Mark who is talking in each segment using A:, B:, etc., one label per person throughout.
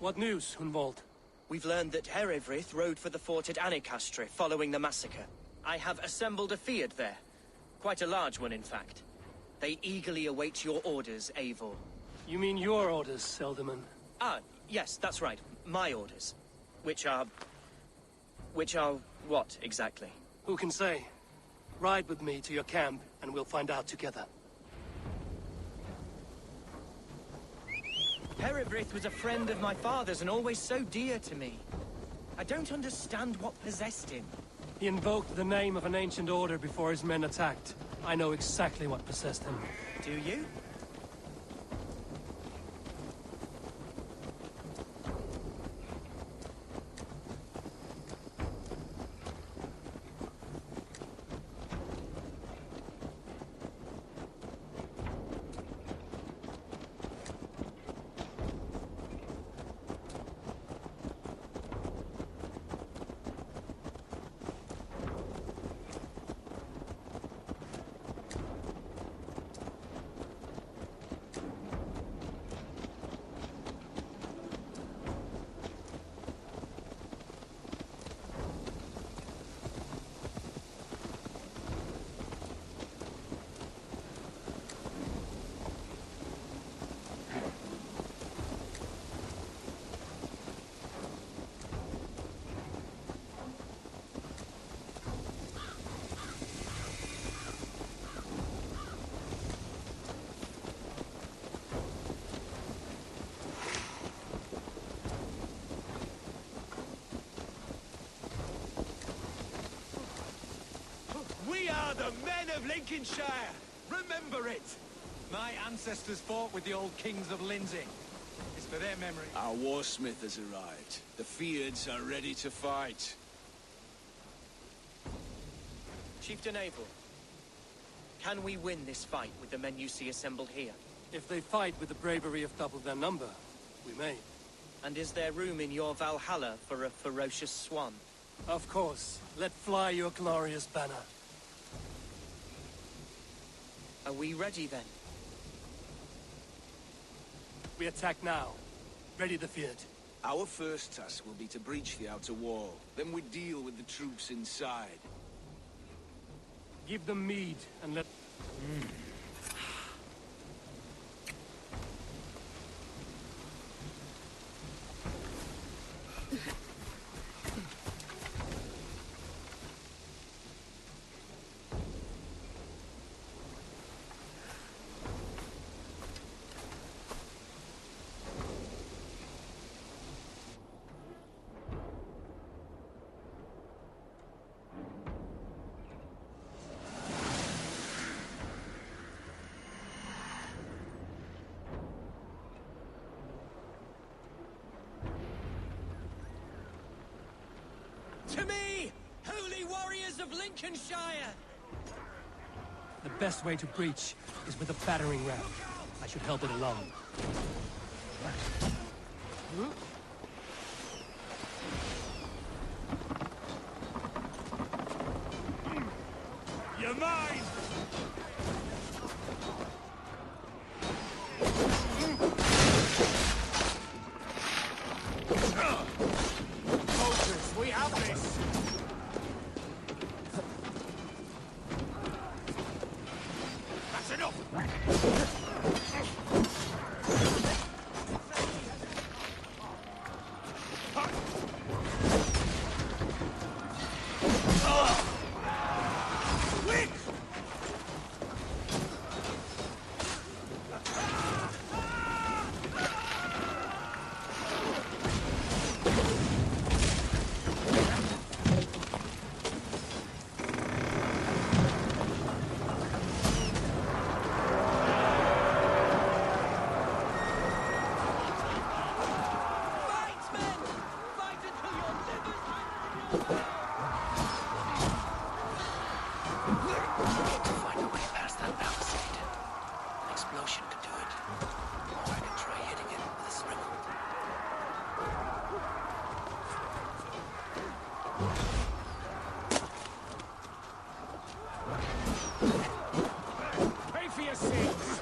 A: What news, Hunwald?
B: We've learned that Herivryth rode for the fort at Anarcastre following the massacre. I have assembled a field there. Quite a large one, in fact. They eagerly await your orders, Eivor.
A: You mean your orders, Selderman?
B: Ah, yes, that's right. My orders. Which are what, exactly?
A: Who can say? Ride with me to your camp, and we'll find out together.
B: Herivryth was a friend of my father's and always so dear to me. I don't understand what possessed him.
A: He invoked the name of an ancient order before his men attacked. I know exactly what possessed him.
B: Do you?
C: We are the men of Lincolnshire! Remember it! My ancestors fought with the old kings of Lindsey. It's for their memory.
D: Our warsmith has arrived. The Fyrds are ready to fight.
B: Chieftain Eivor, can we win this fight with the men you see assembled here?
A: If they fight with the bravery of double their number, we may.
B: And is there room in your Valhalla for a ferocious swan?
A: Of course. Let fly your glorious banner.
B: Are we ready then?
A: We attack now. Ready the field.
D: Our first task will be to breach the outer wall. Then we deal with the troops inside.
A: Give them mead and let...
B: To me, holy warriors of Lincolnshire!
A: The best way to breach is with a battering ram. I should help it along.
C: You're mine! Focus, we have this! That's enough! Pay for your sins!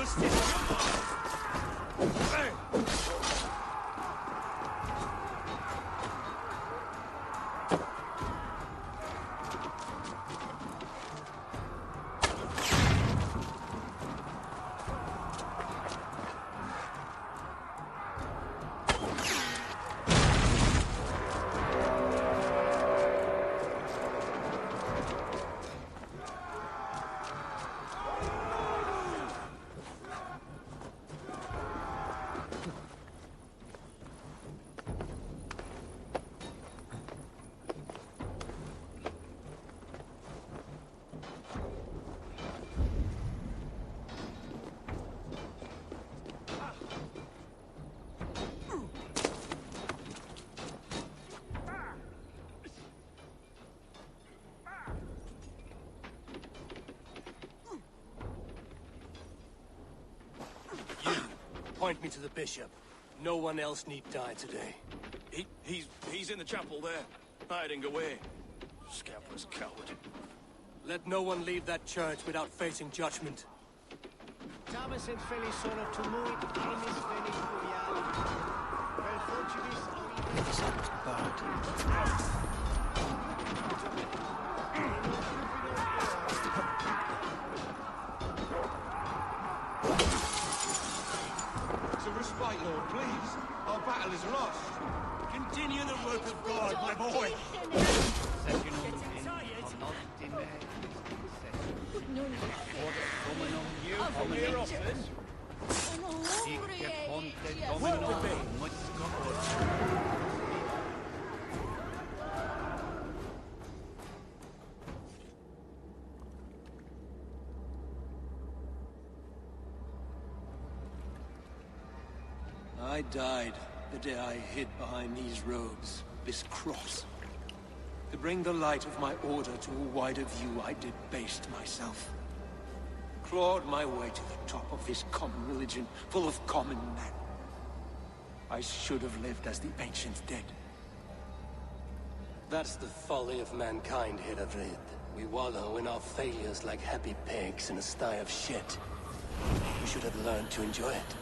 C: justice!
A: Point me to the bishop. No one else need die today.
D: He's in the chapel there, hiding away. Scamper's coward.
A: Let no one leave that church without facing judgment.
E: Thomas et Feli sono tumuit armis veni furiali. Vel fortibus
C: To respite, Lord, please. Our battle is lost.
A: Continue the work of God, my boy.
F: I died the day I hid behind these robes, this cross. To bring the light of my order to a wider view, I debased myself. Clawed my way to the top of this common religion, full of common men. I should have lived as the ancients did.
A: That's the folly of mankind, Hedavrid. We wallow in our failures like happy pigs in a sty of shit. We should have learned to enjoy it.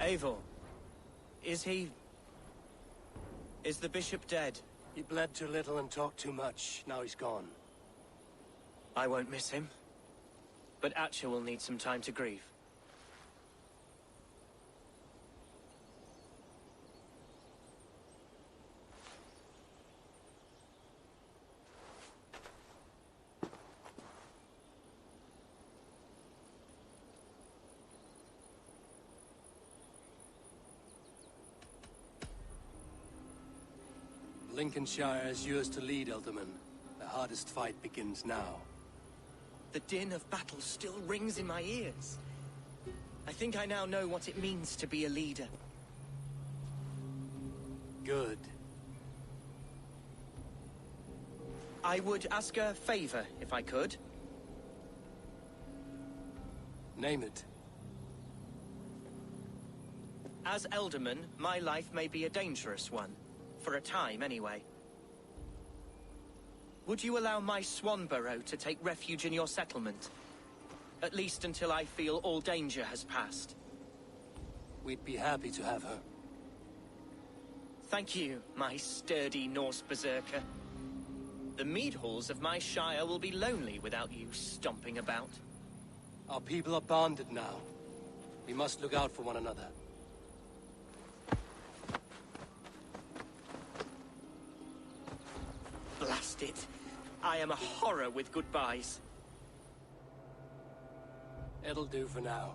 B: Eivor, is the bishop dead?
A: He bled too little and talked too much. Now he's gone.
B: I won't miss him. But Atcha will need some time to grieve.
A: Lincolnshire is yours to lead, Elderman. The hardest fight begins now.
B: The din of battle still rings in my ears. I think I now know what it means to be a leader.
A: Good.
B: I would ask a favor, if I could.
A: Name it.
B: As Elderman, my life may be a dangerous one. For a time, anyway. Would you allow my Swanborough to take refuge in your settlement? At least until I feel all danger has passed.
A: We'd be happy to have her.
B: Thank you, my sturdy Norse berserker. The mead halls of my shire will be lonely without you stomping about.
A: Our people are bonded now. We must look out for one another.
B: Blast it. I am a horror with goodbyes.
A: It'll do for now.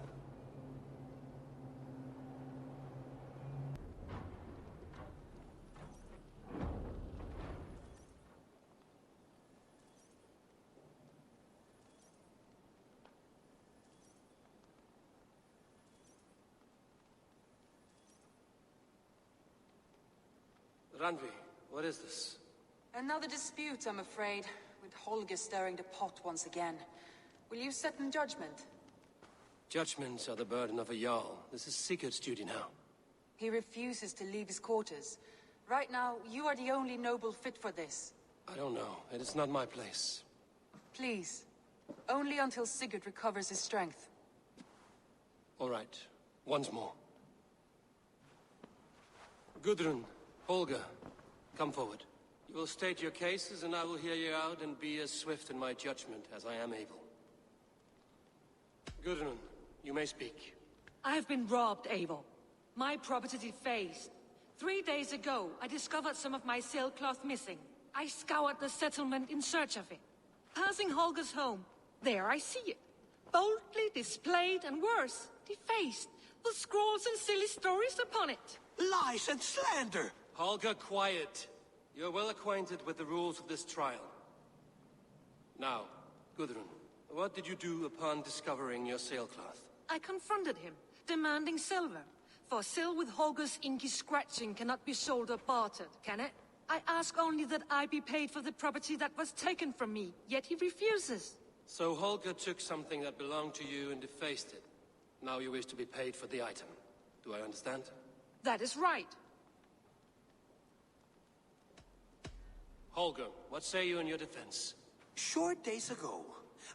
A: Randvi, what is this?
G: Another dispute, I'm afraid, with Holger stirring the pot once again. Will you sit in judgment?
A: Judgments are the burden of a Jarl. This is Sigurd's duty now.
G: He refuses to leave his quarters. Right now, you are the only noble fit for this.
A: I don't know. It is not my place.
G: Please. Only until Sigurd recovers his strength.
A: All right. Once more. Gudrun, Holger, come forward. You will state your cases, and I will hear you out and be as swift in my judgment as I am able. Gudrun, you may speak.
H: I have been robbed, Eivor. My property defaced. 3 days ago, I discovered some of my sailcloth missing. I scoured the settlement in search of it. Passing Holger's home, there I see it. Boldly displayed and worse, defaced, with scrawls and silly stories upon it.
F: Lies and slander!
A: Holger, quiet. You're well acquainted with the rules of this trial. Now, Gudrun, what did you do upon discovering your sailcloth?
H: I confronted him, demanding silver. For sil with Holger's inky scratching cannot be sold or bartered, can it? I ask only that I be paid for the property that was taken from me, yet he refuses.
A: So Holger took something that belonged to you and defaced it. Now you wish to be paid for the item. Do I understand?
H: That is right.
A: Holger, what say you in your defense?
F: Short days ago,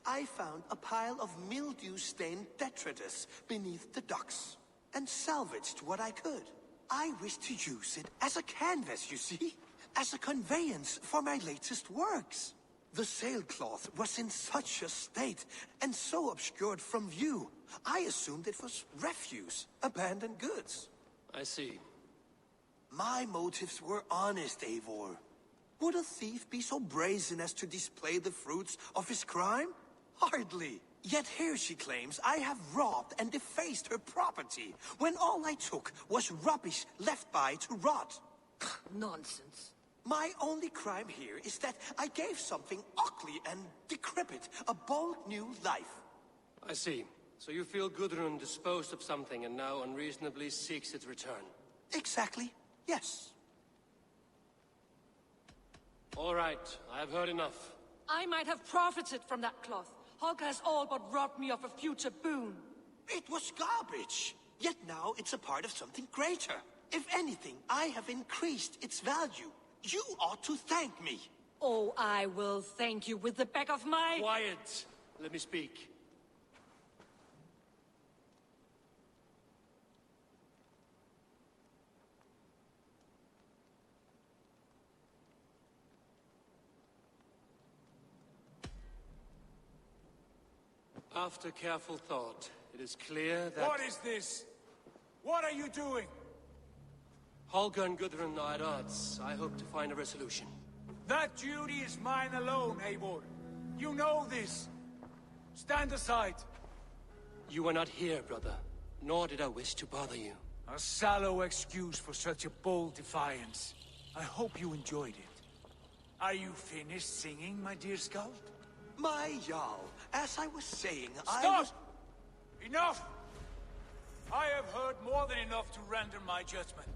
F: I found a pile of mildew-stained detritus beneath the docks, and salvaged what I could. I wish to use it as a canvas, you see? As a conveyance for my latest works. The sailcloth was in such a state, and so obscured from view, I assumed it was refuse, abandoned goods.
A: I see.
F: My motives were honest, Eivor. Would a thief be so brazen as to display the fruits of his crime? Hardly. Yet here she claims I have robbed and defaced her property, when all I took was rubbish left by to rot.
H: Nonsense.
F: My only crime here is that I gave something ugly and decrepit a bold new life.
A: I see. So you feel Gudrun disposed of something and now unreasonably seeks its return?
F: Exactly, yes.
A: All right, I have heard enough.
H: I might have profited from that cloth. Holger has all but robbed me of a future boon.
F: It was garbage. Yet now it's a part of something greater. If anything, I have increased its value. You ought to thank me.
H: Oh, I will thank you with the back of my...
A: Quiet! Let me speak. After careful thought, it is clear that...
C: What is this? What are you doing?
A: Holger and Gudrun are at odds. I hope to find a resolution.
C: That duty is mine alone, Eivor. You know this. Stand aside.
A: You were not here, brother. Nor did I wish to bother you.
C: A sallow excuse for such a bold defiance. I hope you enjoyed it. Are you finished singing, my dear Skald?
F: My Jarl, as I was saying,
C: Stop! Enough! I have heard more than enough to render my judgment.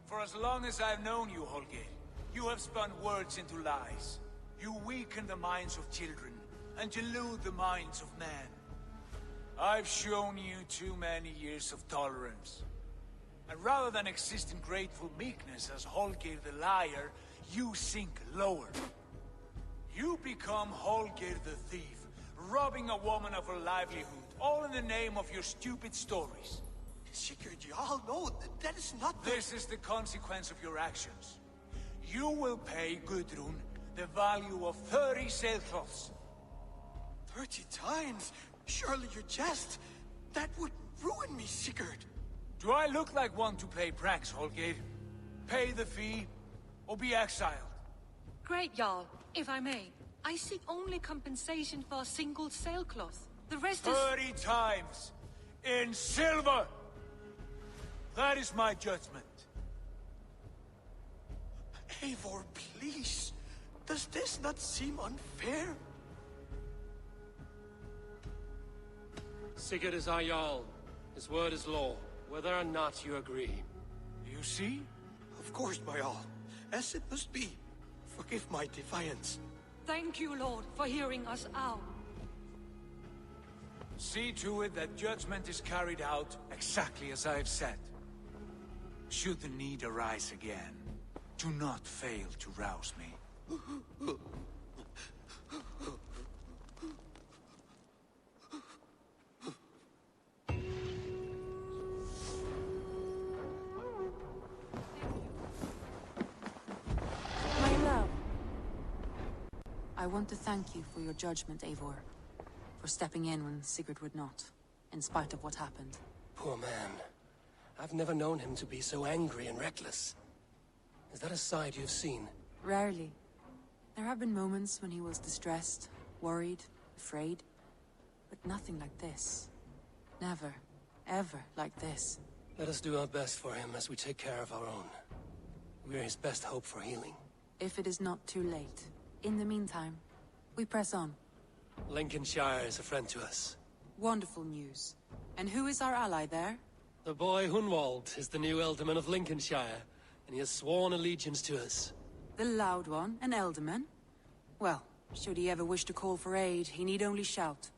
C: For as long as I've known you, Holger, you have spun words into lies. You weaken the minds of children, and delude the minds of men. I've shown you too many years of tolerance. And rather than exist in grateful meekness as Holger the liar, you sink lower. You become Holger the thief, robbing a woman of her livelihood, all in the name of your stupid stories.
F: Sigurd, Jarl, no, that is not the...
C: This is the consequence of your actions. You will pay Gudrun the value of 30 sailcloths.
F: 30 times? Surely you jest. That would ruin me, Sigurd.
C: Do I look like one to play pranks, Holgate? Pay the fee, or be exiled?
H: Great, Jarl. If I may, I seek only compensation for a single sailcloth. The rest is...
C: 30 times! In silver! That is my judgment.
F: Eivor, please. Does this not seem unfair?
A: Sigurd is our Jarl. His word is law, whether or not you agree.
C: You see?
F: Of course, my Jarl. As it must be. Forgive my defiance.
H: Thank you, Lord, for hearing us out.
C: See to it that judgment is carried out exactly as I have said. Should the need arise again, do not fail to rouse me.
G: My love, I want to thank you for your judgment, Eivor. For stepping in when Sigurd would not, in spite of what happened.
A: Poor man. I've never known him to be so angry and reckless. Is that a side you've seen?
G: Rarely. There have been moments when he was distressed, worried, afraid. But nothing like this. Never, ever like this.
A: Let us do our best for him as we take care of our own. We are his best hope for healing.
G: If it is not too late. In the meantime, we press on.
A: Lincolnshire is a friend to us.
G: Wonderful news. And who is our ally there?
A: The boy Hunwald is the new Ealdorman of Lincolnshire, and he has sworn allegiance to us.
G: The loud one, an Ealdorman? Well, should he ever wish to call for aid, he need only shout.